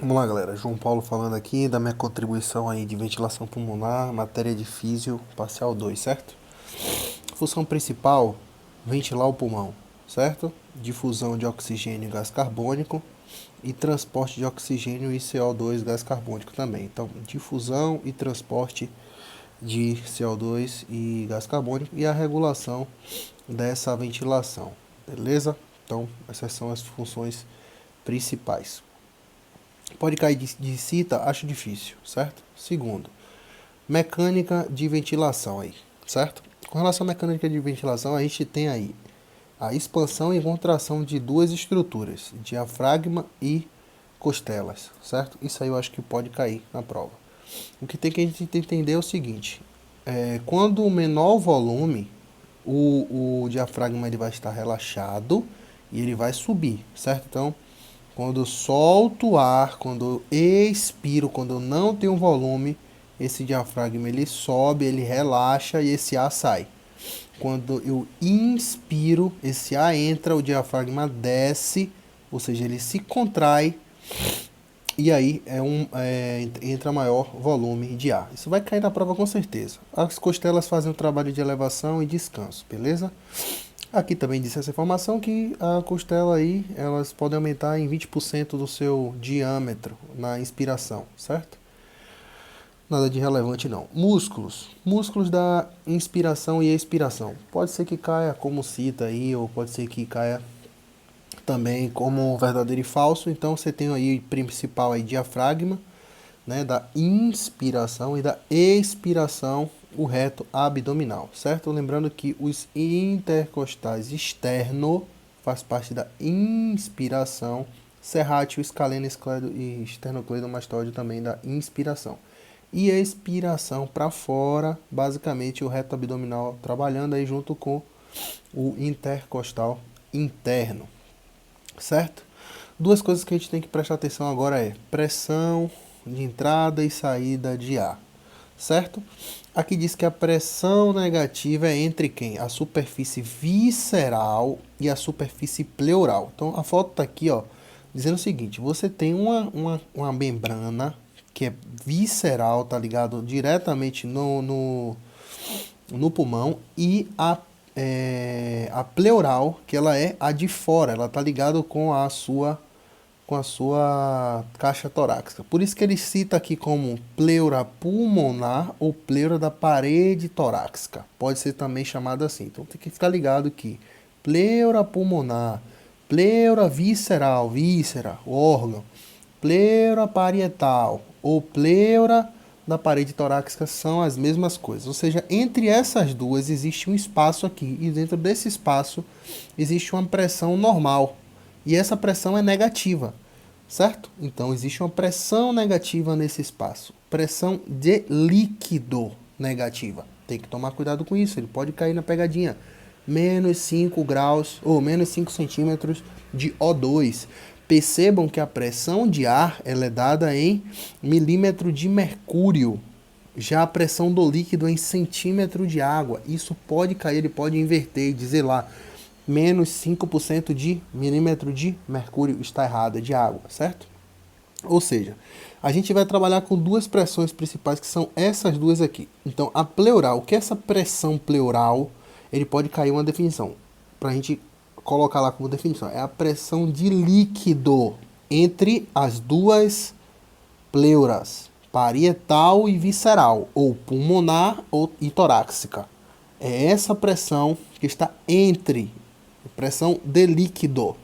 Vamos lá, galera. João Paulo falando aqui da minha contribuição aí de ventilação pulmonar, matéria de físio, parcial 2, certo? Função principal, ventilar o pulmão, certo? Difusão de oxigênio e gás carbônico e transporte de oxigênio e CO2, gás carbônico também. Então, difusão e transporte de CO2 e gás carbônico e a regulação dessa ventilação, beleza? Então, essas são as funções principais. Pode cair de cita, acho difícil, certo? Segundo, mecânica de ventilação aí, certo? Com relação à mecânica de ventilação, a gente tem aí a expansão e contração de duas estruturas, diafragma e costelas, certo? Isso aí eu acho que pode cair na prova. O que tem que a gente entender é o seguinte, quando o menor volume, o diafragma ele vai estar relaxado e ele vai subir, certo? Então, quando eu solto o ar, quando eu expiro, quando eu não tenho volume, esse diafragma ele sobe, ele relaxa e esse ar sai. Quando eu inspiro, esse ar entra, o diafragma desce, ou seja, ele se contrai e aí entra maior volume de ar. Isso vai cair na prova com certeza. As costelas fazem o trabalho de elevação e descanso, beleza? Aqui também disse essa informação que a costela aí, elas podem aumentar em 20% do seu diâmetro na inspiração, certo? Nada de relevante não. Músculos. Músculos da inspiração e expiração. Pode ser que caia como cita aí, ou pode ser que caia também como verdadeiro e falso. Então você tem aí principal aí diafragma, né, da inspiração e da expiração, o reto abdominal, certo? Lembrando que os intercostais externo faz parte da inspiração, serrátil, escaleno, escledo e esternocleidomastoide também da inspiração. E a expiração para fora, basicamente o reto abdominal trabalhando aí junto com o intercostal interno, certo? Duas coisas que a gente tem que prestar atenção agora é pressão de entrada e saída de ar, certo? Aqui diz que a pressão negativa é entre quem? A superfície visceral e a superfície pleural. Então a foto está aqui, ó, dizendo o seguinte: você tem uma membrana que é visceral, tá ligado diretamente no pulmão, e a pleural, que ela é a de fora, ela tá ligada com a sua caixa torácica. Por isso que ele cita aqui como pleura pulmonar ou pleura da parede torácica. Pode ser também chamado assim. Então tem que ficar ligado que pleura pulmonar, pleura visceral, víscera, órgão, pleura parietal ou pleura da parede torácica são as mesmas coisas. Ou seja, entre essas duas existe um espaço aqui e dentro desse espaço existe uma pressão normal. E essa pressão é negativa, certo? Então existe uma pressão negativa nesse espaço. Pressão de líquido negativa. Tem que tomar cuidado com isso, ele pode cair na pegadinha. Menos 5 graus ou menos 5 centímetros de O2. Percebam que a pressão de ar ela é dada em milímetro de mercúrio. Já a pressão do líquido é em centímetro de água. Isso pode cair, ele pode inverter e dizer lá menos 5% de milímetro de mercúrio está errada de água, certo? Ou seja, a gente vai trabalhar com duas pressões principais que são essas duas aqui. Então, a pleural, o que é essa pressão pleural? Ele pode cair uma definição. Para a gente colocar lá como definição, é a pressão de líquido entre as duas pleuras, parietal e visceral, ou pulmonar e torácica. É essa pressão que está entre, pressão de líquido.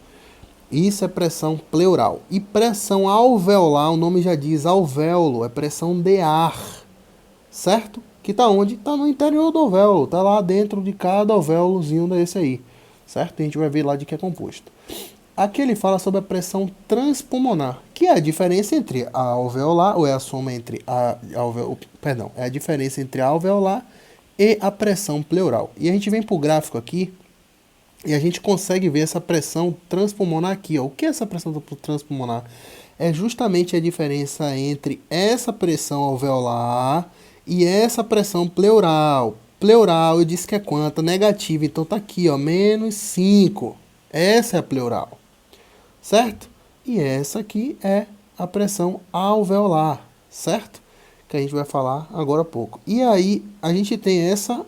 Isso é pressão pleural. E pressão alveolar, o nome já diz, alvéolo, é pressão de ar, certo? Que está onde? Está no interior do alvéolo, está lá dentro de cada alvéolozinho desse aí, certo? A gente vai ver lá de que é composto. Aqui ele fala sobre a pressão transpulmonar, que é a diferença entre a alveolar, ou é a soma entre é a diferença entre a alveolar e a pressão pleural. E a gente vem para o gráfico aqui, e a gente consegue ver essa pressão transpulmonar aqui, ó. O que é essa pressão transpulmonar? É justamente a diferença entre essa pressão alveolar e essa pressão pleural. Pleural, eu disse que é quanta? Negativa. Então tá aqui, ó, menos 5. Essa é a pleural, certo? E essa aqui é a pressão alveolar, certo? Que a gente vai falar agora há pouco. E aí, a gente tem essa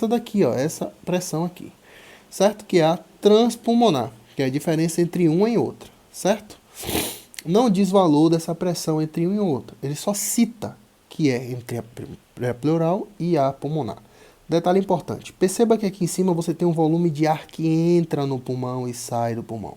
daqui, ó, essa pressão aqui, certo? Que é a transpulmonar, que é a diferença entre uma e outra, certo? Não diz valor dessa pressão entre uma e outra, ele só cita que é entre a pré-pleural e a pulmonar. Detalhe importante, perceba que aqui em cima você tem um volume de ar que entra no pulmão e sai do pulmão.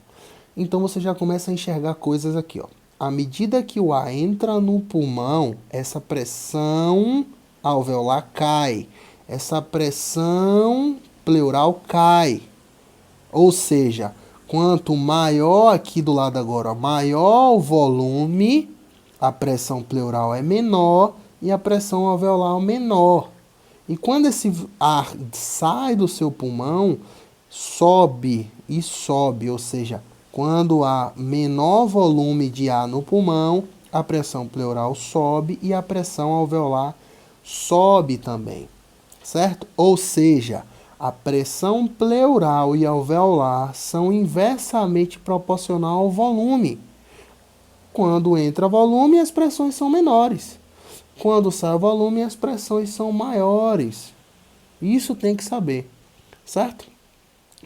Então você já começa a enxergar coisas aqui, ó. À medida que o ar entra no pulmão, essa pressão alveolar cai, essa pressão pleural cai. Ou seja, quanto maior aqui do lado agora, maior o volume, a pressão pleural é menor e a pressão alveolar é menor. E quando esse ar sai do seu pulmão, sobe e sobe, ou seja, quando há menor volume de ar no pulmão, a pressão pleural sobe e a pressão alveolar sobe também, certo? Ou seja, a pressão pleural e alveolar são inversamente proporcional ao volume. Quando entra volume, as pressões são menores. Quando sai o volume, as pressões são maiores. Isso tem que saber, certo?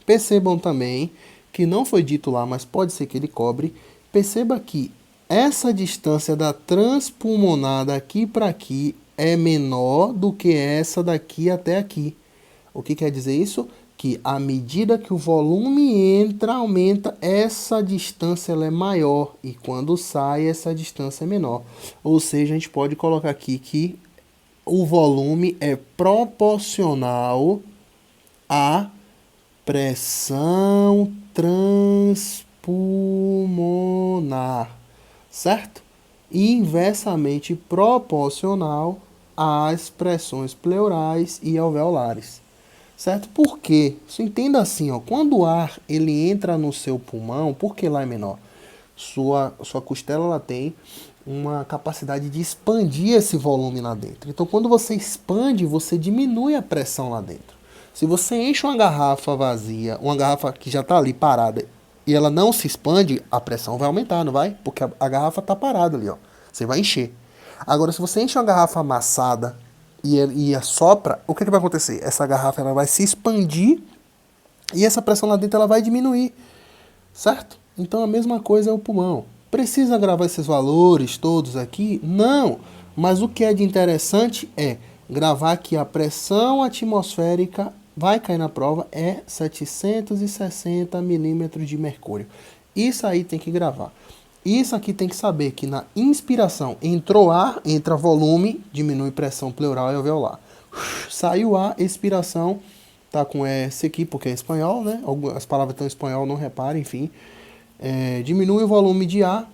Percebam também que não foi dito lá, mas pode ser que ele cobre. Perceba que essa distância da transpulmonar daqui para aqui é menor do que essa daqui até aqui. O que quer dizer isso? Que à medida que o volume entra, aumenta, essa distância ela é maior. E quando sai, essa distância é menor. Ou seja, a gente pode colocar aqui que o volume é proporcional à pressão transpulmonar, certo? E inversamente proporcional às pressões pleurais e alveolares, certo? Por quê? Você entenda assim, ó, quando o ar ele entra no seu pulmão, por que lá é menor? Sua costela ela tem uma capacidade de expandir esse volume lá dentro. Então, quando você expande, você diminui a pressão lá dentro. Se você enche uma garrafa vazia, uma garrafa que já está ali parada, e ela não se expande, a pressão vai aumentar, não vai? Porque a garrafa está parada ali, ó. Você vai encher. Agora, se você enche uma garrafa amassada e assopra, o que vai acontecer? Essa garrafa ela vai se expandir e essa pressão lá dentro ela vai diminuir, certo? Então, a mesma coisa é o pulmão. Precisa gravar esses valores todos aqui? Não. Mas o que é de interessante é gravar que a pressão atmosférica vai cair na prova é 760 milímetros de mercúrio. Isso aí tem que gravar. Isso aqui tem que saber que na inspiração entrou ar, entra volume, diminui pressão pleural e alveolar. Saiu ar, expiração, tá com S aqui porque é espanhol, né? As palavras estão em espanhol, não repare, enfim. Diminui o volume de ar,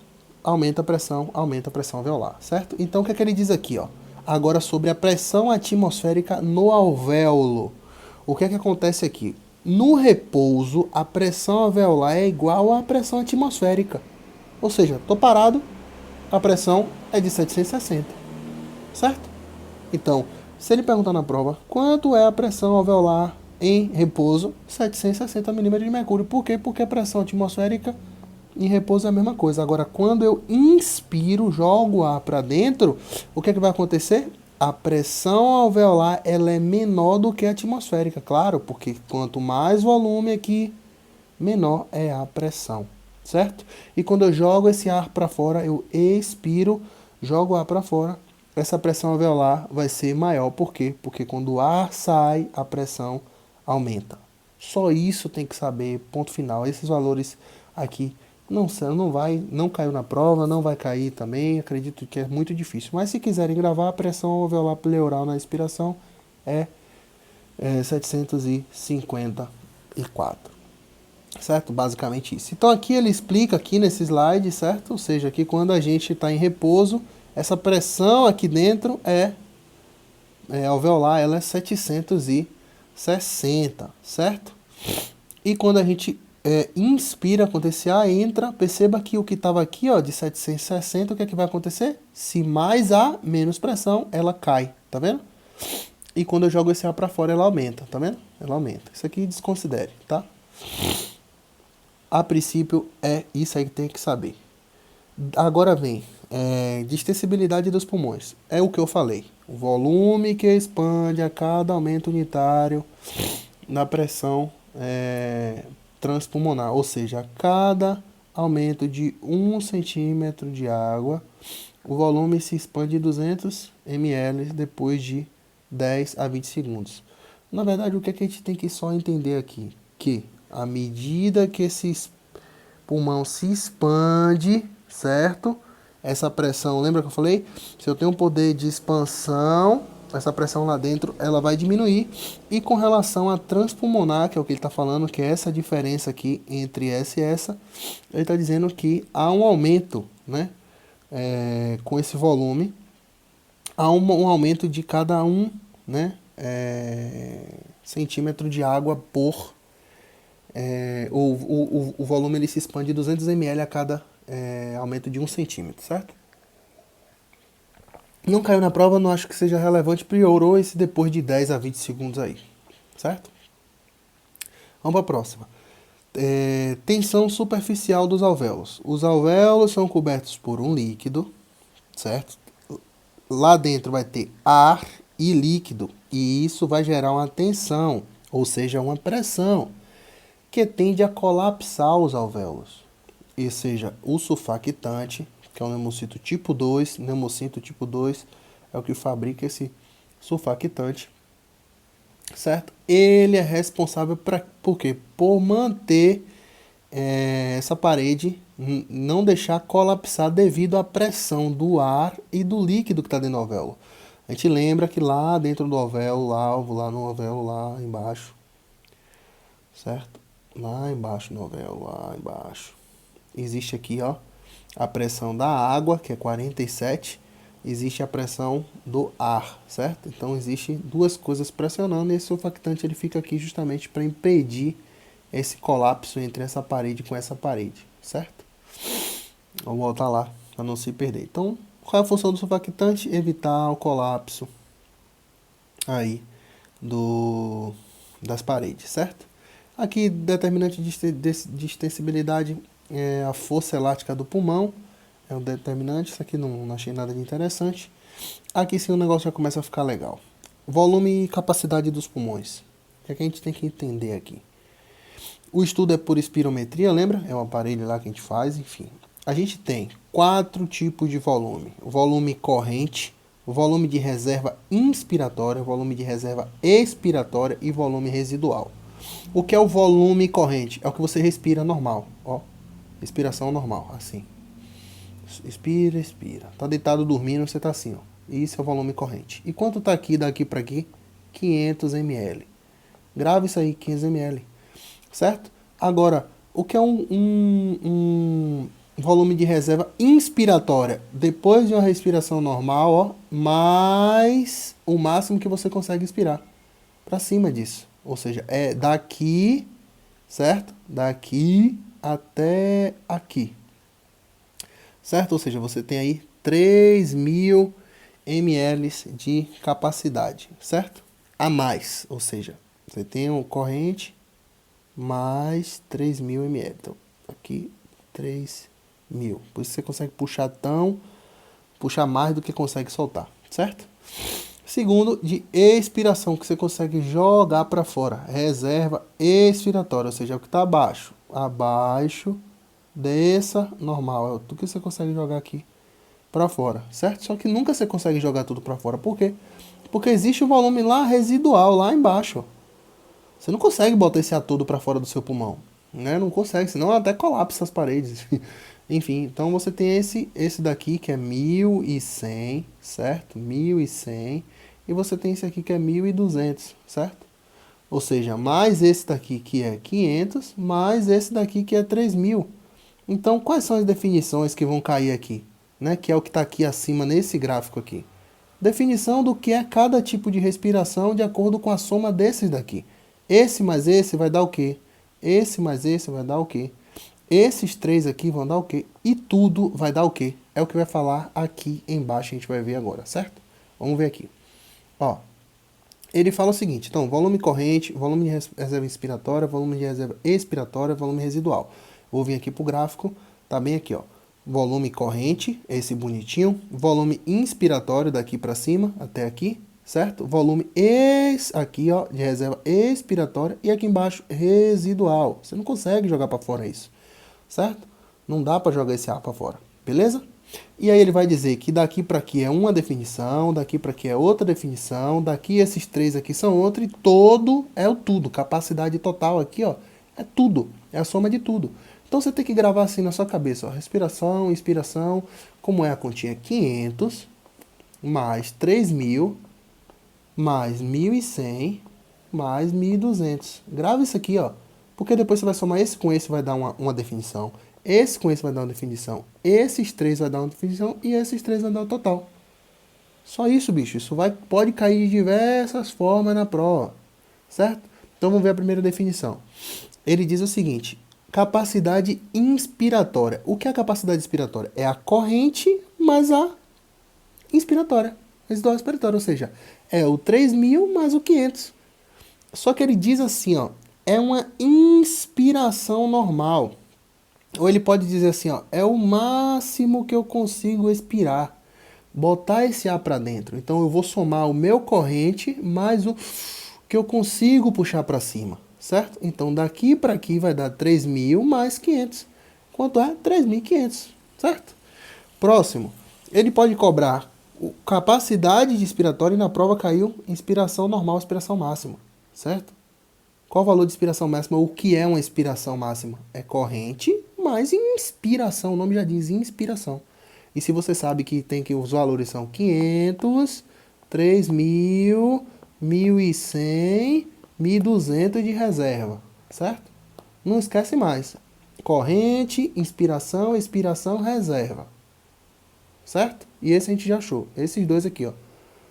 aumenta a pressão alveolar, certo? Então o que é que ele diz aqui, ó? Agora sobre a pressão atmosférica no alvéolo. O que é que acontece aqui? No repouso, a pressão alveolar é igual à pressão atmosférica. Ou seja, estou parado, a pressão é de 760, certo? Então, se ele perguntar na prova, quanto é a pressão alveolar em repouso? 760 milímetros de mercúrio. Por quê? Porque a pressão atmosférica em repouso é a mesma coisa. Agora, quando eu inspiro, jogo o ar para dentro, o que é que vai acontecer? A pressão alveolar ela é menor do que a atmosférica, claro, porque quanto mais volume aqui, menor é a pressão, certo? E quando eu jogo esse ar para fora, eu expiro, jogo o ar para fora, essa pressão alveolar vai ser maior. Por quê? Porque quando o ar sai, a pressão aumenta. Só isso tem que saber, ponto final. Esses valores aqui não caiu na prova, não vai cair também, acredito que é muito difícil. Mas se quiserem gravar, a pressão alveolar pleural na expiração é 754, certo? Basicamente isso. Então aqui ele explica aqui nesse slide, certo? Ou seja, que quando a gente está em repouso, essa pressão aqui dentro alveolar, ela é 760, certo? E quando a gente inspira, acontecer A, entra, perceba que o que estava aqui, ó, de 760, o que é que vai acontecer? Se mais A, menos pressão, ela cai, tá vendo? E quando eu jogo esse ar para fora, ela aumenta, tá vendo? Ela aumenta. Isso aqui desconsidere, tá? A princípio é isso aí que tem que saber. Agora vem, distensibilidade dos pulmões. É o que eu falei. O volume que expande a cada aumento unitário na pressão transpulmonar. Ou seja, a cada aumento de 1 centímetro de água, o volume se expande 200 ml depois de 10 a 20 segundos. Na verdade, o que a gente tem que só entender aqui? Que à medida que esse pulmão se expande, certo? Essa pressão, lembra que eu falei? Se eu tenho um poder de expansão, essa pressão lá dentro, ela vai diminuir. E com relação a transpulmonar, que é o que ele está falando, que é essa diferença aqui entre essa e essa, ele está dizendo que há um aumento, né? Com esse volume, há um aumento de cada né? Centímetro de água por o volume ele se expande 200 ml a cada aumento de 1 centímetro, certo? Não caiu na prova, não acho que seja relevante, priorou esse depois de 10 a 20 segundos aí, certo? Vamos para a próxima. Tensão superficial dos alvéolos. Os alvéolos são cobertos por um líquido, certo? Lá dentro vai ter ar e líquido, e isso vai gerar uma tensão, ou seja, uma pressão, que tende a colapsar os alvéolos. E seja, o surfactante, que é o pneumocito tipo 2, pneumocito tipo 2 é o que fabrica esse surfactante, certo? Ele é responsável por quê? Por manter essa parede, não deixar colapsar devido à pressão do ar e do líquido que está dentro do alvéolo. A gente lembra que lá dentro do alvéolo, lá no alvéolo, lá embaixo, certo? Lá embaixo no alvéolo, lá embaixo. Existe aqui, ó, a pressão da água, que é 47, existe a pressão do ar, certo? Então, existe duas coisas pressionando e esse surfactante ele fica aqui justamente para impedir esse colapso entre essa parede com essa parede, certo? Vou voltar lá para não se perder. Então, qual é a função do surfactante? Evitar o colapso aí das paredes, certo? Aqui, determinante de extensibilidade é a força elástica do pulmão, é o determinante, isso aqui não achei nada de interessante. Aqui sim o negócio já começa a ficar legal. Volume e capacidade dos pulmões. O que é que a gente tem que entender aqui? O estudo é por espirometria, lembra? É um aparelho lá que a gente faz, enfim. A gente tem 4 tipos de volume. O volume corrente, o volume de reserva inspiratória, o volume de reserva expiratória e volume residual. O que é o volume corrente? É o que você respira normal, ó. Respiração normal, assim. Expira, expira. Tá deitado dormindo, você tá assim, ó. Isso é o volume corrente. E quanto tá aqui, daqui para aqui? 500 ml. Grava isso aí, 500 ml. Certo? Agora, o que é um volume de reserva inspiratória? Depois de uma respiração normal, ó, mais o máximo que você consegue inspirar. Para cima disso. Ou seja, é daqui, certo? Daqui até aqui. Certo? Ou seja, você tem aí 3.000 ml de capacidade, certo? A mais, ou seja, você tem um corrente mais 3.000 ml. Então, aqui 3.000. Por isso você consegue puxar mais do que consegue soltar, certo? Segundo, de expiração, que você consegue jogar para fora. Reserva expiratória, ou seja, é o que está abaixo. Abaixo dessa normal. É tudo que você consegue jogar aqui para fora, certo? Só que nunca você consegue jogar tudo para fora. Por quê? Porque existe o volume lá residual, lá embaixo. Você não consegue botar esse ar todo para fora do seu pulmão, né? Não consegue, senão até colapsa as paredes. Enfim, então você tem esse daqui que é 1.100, certo? 1.100. E você tem esse aqui que é 1.200, certo? Ou seja, mais esse daqui que é 500, mais esse daqui que é 3.000. Então, quais são as definições que vão cair aqui? Né? Que é o que está aqui acima nesse gráfico aqui. Definição do que é cada tipo de respiração de acordo com a soma desses daqui. Esse mais esse vai dar o quê? Esse mais esse vai dar o quê? Esses três aqui vão dar o quê? E tudo vai dar o quê? É o que vai falar aqui embaixo, a gente vai ver agora, certo? Vamos ver aqui. Ó, ele fala o seguinte, então, volume corrente, volume de reserva inspiratória, volume de reserva expiratória, volume residual. Vou vir aqui pro gráfico, tá bem aqui, ó. volume corrente, esse bonitinho, volume inspiratório daqui para cima até aqui, certo? Volume aqui, ó, de reserva expiratória e aqui embaixo residual. Você não consegue jogar para fora isso, certo? Não dá para jogar esse ar para fora, beleza? E aí ele vai dizer que daqui para aqui é uma definição, daqui para aqui é outra definição, daqui esses três aqui são outra e todo é o tudo. Capacidade total aqui, ó, é tudo, é a soma de tudo. Então você tem que gravar assim na sua cabeça, ó, respiração, inspiração, como é a continha? 500 mais 3.000 mais 1.100 mais 1.200. Grava isso aqui, ó, porque depois você vai somar esse com esse, vai dar uma definição. Esse com esse vai dar uma definição. Esses três vai dar uma definição e esses três vai dar o total. Só isso, bicho. Isso pode cair de diversas formas na prova, certo? Então vamos ver a primeira definição. Ele diz o seguinte: capacidade inspiratória. O que é a capacidade inspiratória? É a corrente mais a inspiratória. Residual inspiratória, ou seja, é o 3.000 mais o 500. Só que ele diz assim, ó, é uma inspiração normal. Ou ele pode dizer assim, ó, é o máximo que eu consigo expirar. Botar esse ar para dentro. Então eu vou somar o meu corrente mais o que eu consigo puxar para cima, certo? Então daqui para aqui vai dar 3.000 mais 500. Quanto é? 3.500, certo? Próximo. Ele pode cobrar capacidade de inspiratória e na prova caiu inspiração normal, inspiração máxima, certo? Qual o valor de inspiração máxima? O que é uma inspiração máxima? É corrente mais inspiração. O nome já diz inspiração. E se você sabe que os valores são 500, 3.000, 1.100, 1.200 de reserva, certo? Não esquece mais. Corrente, inspiração, expiração, reserva. Certo? E esse a gente já achou. Esses dois aqui, ó.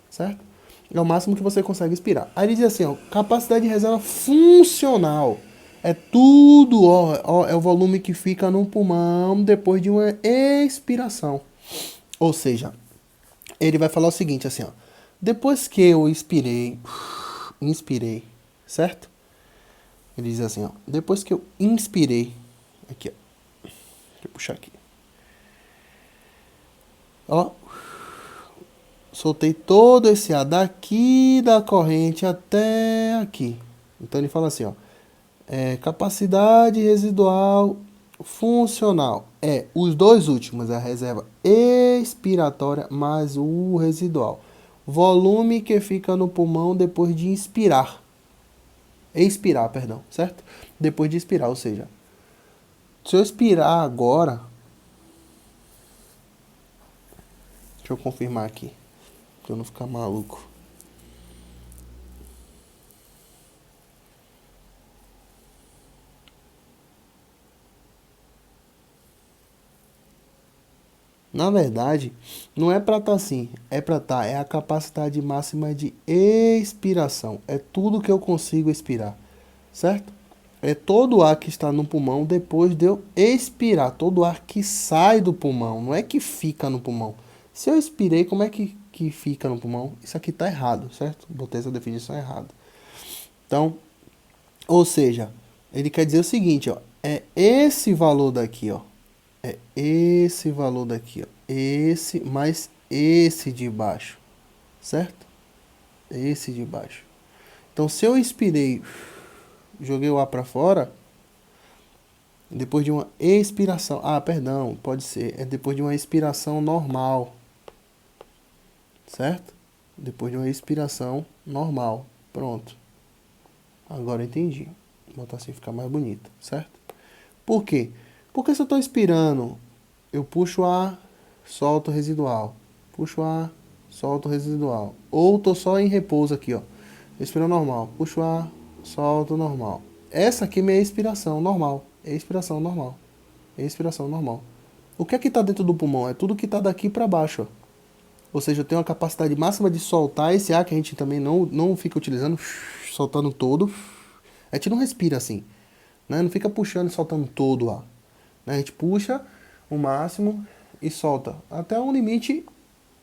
Certo? É o máximo que você consegue expirar. Aí ele diz assim, ó, capacidade de reserva funcional. É tudo, ó, é o volume que fica no pulmão depois de uma expiração. Ou seja, ele vai falar o seguinte, assim, ó. Depois que eu inspirei, certo? Ele diz assim, ó. Depois que eu inspirei, aqui, ó. Deixa eu puxar aqui. Ó. Soltei todo esse ar daqui da corrente até aqui. Então ele fala assim, ó. Capacidade residual funcional. Os dois últimos, a reserva expiratória mais o residual. Volume que fica no pulmão depois de inspirar. Expirar, perdão, certo? Depois de expirar, ou seja, se eu expirar agora... Deixa eu confirmar aqui, pra eu não ficar maluco. Na verdade, não é para estar assim, é para estar, é a capacidade máxima de expiração. É tudo que eu consigo expirar, certo? É todo o ar que está no pulmão depois de eu expirar, todo o ar que sai do pulmão, não é que fica no pulmão. Se eu expirei, como é que fica no pulmão? Isso aqui está errado, certo? Botei essa definição errada. Então, ou seja, ele quer dizer o seguinte, ó, é esse valor daqui, ó. É esse valor daqui, ó. Esse mais esse de baixo, certo? Esse de baixo. Então, se eu inspirei, joguei o ar para fora, depois de uma expiração... Ah, perdão, pode ser. É depois de uma expiração normal, certo? Depois de uma expiração normal. Pronto. Agora eu entendi. Vou botar assim ficar mais bonito, certo? Por quê? Porque se eu estou expirando, eu puxo ar, solto residual. Puxo ar, solto residual. Ou estou só em repouso aqui, ó. Expirando normal. Puxo ar, solto normal. Essa aqui é minha expiração normal. Expiração normal. Expiração normal. O que é que está dentro do pulmão? É tudo que está daqui para baixo, ó. Ou seja, eu tenho uma capacidade máxima de soltar esse ar que a gente também não fica utilizando, soltando todo. A gente não respira assim, né? Não fica puxando e soltando todo o ar. A gente puxa o máximo e solta até um limite,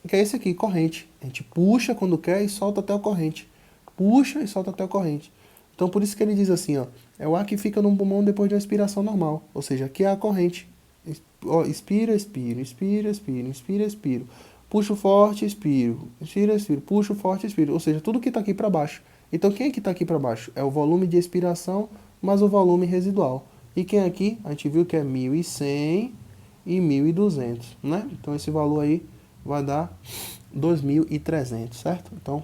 que é esse aqui, corrente. A gente puxa quando quer e solta até a corrente. Puxa e solta até a corrente. Então por isso que ele diz assim, ó, é o ar que fica no pulmão depois de uma expiração normal. Ou seja, aqui é a corrente. ó, inspira, expiro, inspira, expiro, inspira, expiro. Puxo forte, expiro, inspira, expiro, puxo forte, expiro. Ou seja, tudo que está aqui para baixo. Então, quem é que está aqui para baixo? É o volume de expiração mais o volume residual. E quem aqui? A gente viu que é 1.100 e 1.200, né? Então, esse valor aí vai dar 2.300, certo? Então,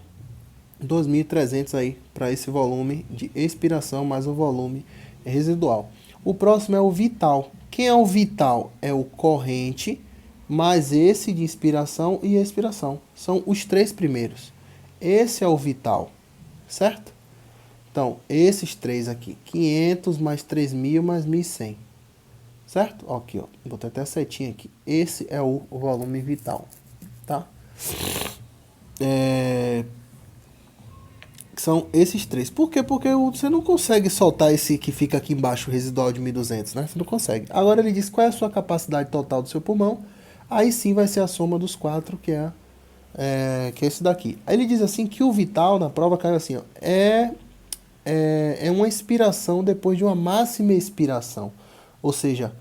2.300 aí para esse volume de expiração mais o volume residual. O próximo é o vital. Quem é o vital? É o corrente mais esse de inspiração e expiração. São os três primeiros. Esse é o vital, certo? Então, esses três aqui, 500 mais 3.000 mais 1.100, certo? Ó, aqui, ó, botei até a setinha aqui. Esse é o volume vital, tá? São esses três. Por quê? Porque você não consegue soltar esse que fica aqui embaixo, o residual de 1.200, né? Você não consegue. Agora ele diz qual é a sua capacidade total do seu pulmão. Aí sim vai ser a soma dos quatro, que é esse daqui. Aí ele diz assim que o vital na prova cai assim, ó, é uma expiração depois de uma máxima expiração. Ou seja,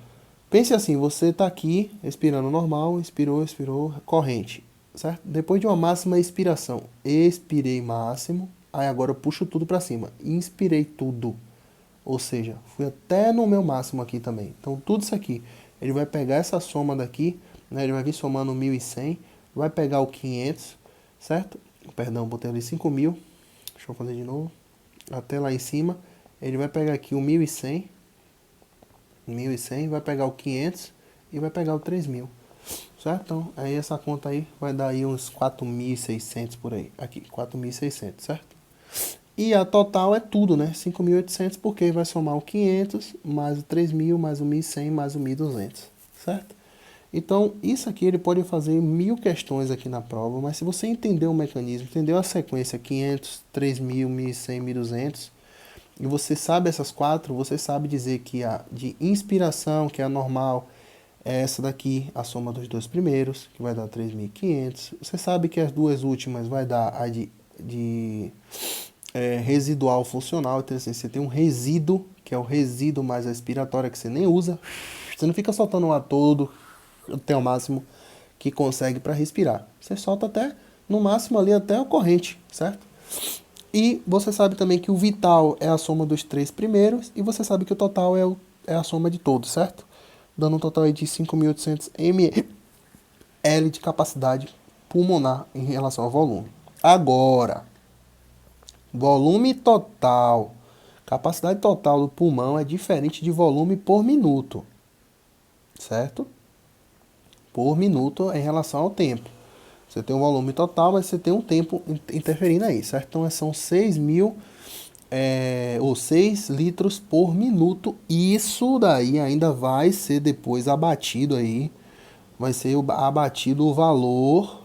pense assim, você está aqui expirando normal, expirou, expirou, corrente, certo? Depois de uma máxima expiração, expirei máximo, aí agora eu puxo tudo para cima, inspirei tudo. Ou seja, fui até no meu máximo aqui também. Então tudo isso aqui, ele vai pegar essa soma daqui, né? Ele vai vir somando 1.100, vai pegar o 500, certo? Perdão, botei ali 5.000, deixa eu fazer de novo. Até lá em cima, ele vai pegar aqui o 1.100, vai pegar o 500 e vai pegar o 3.000, certo? Então, aí essa conta aí vai dar aí uns 4.600 por aí, aqui, 4.600, certo? E a total é tudo, né? 5.800, porque vai somar o 500 mais o 3.000 mais o 1.100 mais o 1.200, certo? Então, isso aqui ele pode fazer 1.000 questões aqui na prova, mas se você entender o mecanismo, entendeu a sequência 500, 3.000, 1.100, 1.200, e você sabe essas quatro, você sabe dizer que a de inspiração, que é a normal, é essa daqui, a soma dos dois primeiros, que vai dar 3.500. Você sabe que as duas últimas vai dar a de residual funcional. Então, assim, você tem um resíduo, que é o resíduo mais a expiratória, que você nem usa. Você não fica soltando o ar todo até o máximo que consegue para respirar. Você solta até, no máximo ali, até a corrente, certo? E você sabe também que o vital é a soma dos três primeiros, e você sabe que o total é a soma de todos, certo? Dando um total aí de 5.800 ml de capacidade pulmonar em relação ao volume. Agora, volume total. Capacidade total do pulmão é diferente de volume por minuto, certo? Por minuto em relação ao tempo. Você tem um volume total, mas você tem um tempo interferindo aí, certo? Então são 6.000 ou 6 litros por minuto. Isso daí ainda vai ser depois abatido aí. Vai ser abatido o valor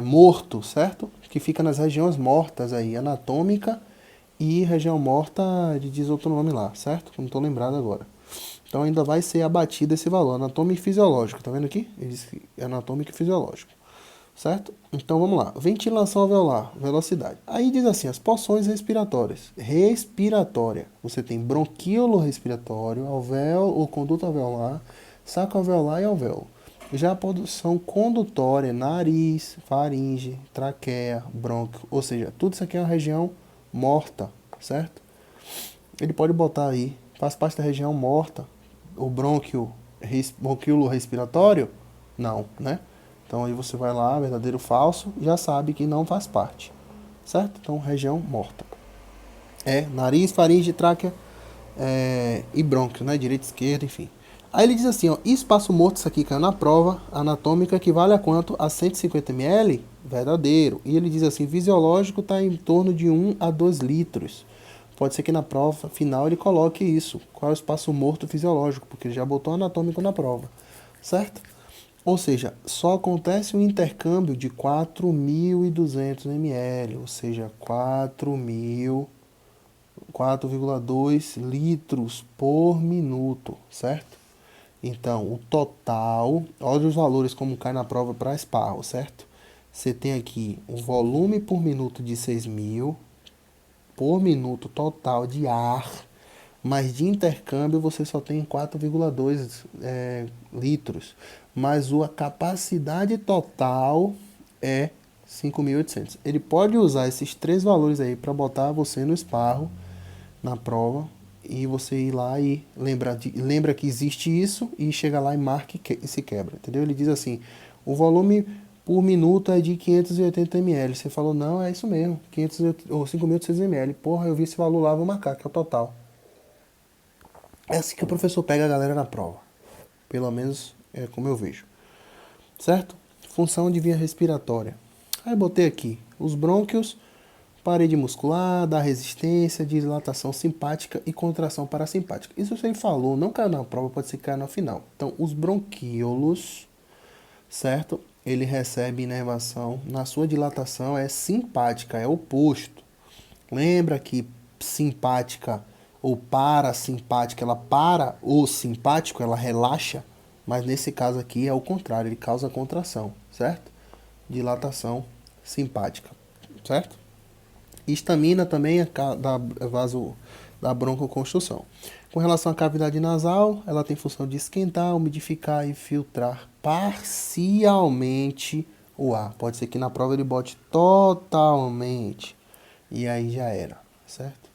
morto, certo? Que fica nas regiões mortas aí, anatômica e região morta, ele diz outro nome lá, certo? Não estou lembrado agora. Então ainda vai ser abatido esse valor, anatômico e fisiológico, tá vendo aqui? Ele diz que é anatômico e fisiológico, certo? Então vamos lá, ventilação alveolar, velocidade. Aí diz assim, as porções respiratórias. Respiratória, você tem bronquíolo respiratório, alvéolo ou conduto alveolar, saco alveolar e alvéolo. Já a produção condutória, nariz, faringe, traqueia, brônquio, ou seja, tudo isso aqui é uma região morta, certo? Ele pode botar aí, faz parte da região morta, o bronquíolo respiratório? Não, né? Então aí você vai lá, verdadeiro ou falso, já sabe que não faz parte, certo? Então, região morta. Nariz, faringe, tráquea e brônquio, né? Direita, esquerda, enfim. Aí ele diz assim, ó, espaço morto, isso aqui caiu na prova anatômica, equivale a quanto? A 150 ml? Verdadeiro. E ele diz assim, fisiológico está em torno de 1 a 2 litros. Pode ser que na prova final ele coloque isso. Qual é o espaço morto fisiológico? Porque ele já botou anatômico na prova, certo? Ou seja, só acontece o intercâmbio de 4.200 ml, ou seja, 4,2 litros por minuto, certo? Então, o total, olha os valores como cai na prova para esparro, certo? Você tem aqui o volume por minuto de 6.000, por minuto total de ar, mas de intercâmbio você só tem 4,2 litros, mas a capacidade total é 5.800. Ele pode usar esses três valores aí para botar você no esparro, na prova, e você ir lá e lembra que existe isso e chega lá e marca e se quebra, entendeu? Ele diz assim, o volume por minuto é de 580 ml. Você falou, não, é isso mesmo, 500 ou 5.800 ml. Porra, eu vi esse valor lá, vou marcar, que é o total. É assim que o professor pega a galera na prova. Pelo menos é como eu vejo. Certo? Função de via respiratória. Aí botei aqui os brônquios, parede muscular, da resistência, dilatação simpática e contração parasimpática. Isso você falou, não caiu na prova, pode ser que caia no final. Então, os bronquíolos, certo? Ele recebe inervação, na sua dilatação é simpática, é oposto. Lembra que simpática ou parasimpática, ela para o simpático, ela relaxa, mas nesse caso aqui é o contrário, ele causa contração, certo? Dilatação simpática, certo? Histamina também é da broncoconstrução. Com relação à cavidade nasal, ela tem função de esquentar, umidificar e filtrar parcialmente o ar. Pode ser que na prova ele bote totalmente. E aí já era, certo?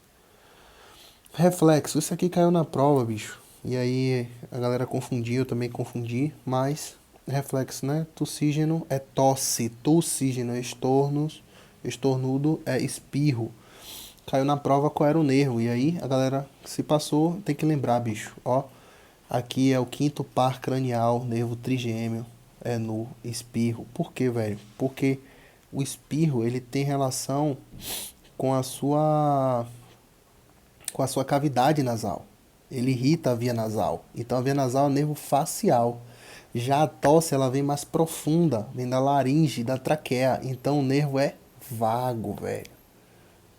Reflexo, isso aqui caiu na prova, bicho. E aí a galera confundiu, eu também confundi, mas reflexo, né? Tossígeno é tosse, tossígeno é estornudo é espirro. Caiu na prova qual era o nervo. E aí a galera se passou, tem que lembrar, bicho. Ó, aqui é o quinto par cranial, nervo trigêmeo, é no espirro. Por quê, velho? Porque o espirro, ele tem relação com a sua cavidade nasal. Ele irrita a via nasal. Então a via nasal é o nervo facial. Já a tosse ela vem mais profunda, vem da laringe, da traqueia. Então o nervo é vago, velho.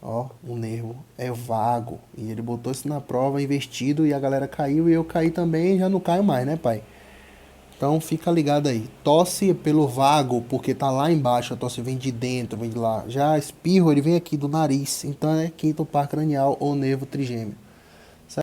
Ó, o nervo é vago. E ele botou isso na prova investido e a galera caiu e eu caí também e já não caio mais, né, pai? Então fica ligado aí. Tosse pelo vago, porque tá lá embaixo, a tosse vem de dentro, vem de lá. Já espirro, ele vem aqui do nariz. Então é quinto par cranial ou nervo trigêmeo.